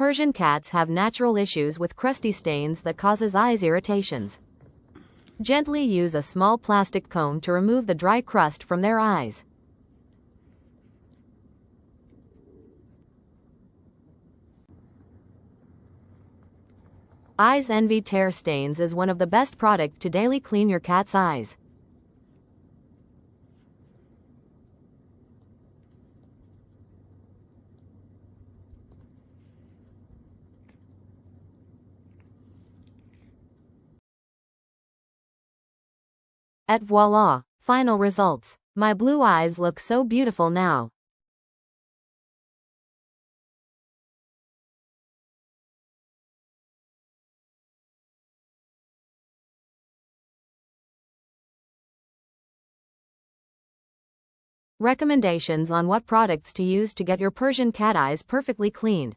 Persian cats have natural issues with crusty stains that causes eyes irritations. Gently use a small plastic cone to remove the dry crust from their eyes. Eyes Envy Tear Stains is one of the best products to daily clean your cat's eyes. Et voila! Final results. My blue eyes look so beautiful now. Recommendations on what products to use to get your Persian cat eyes perfectly clean.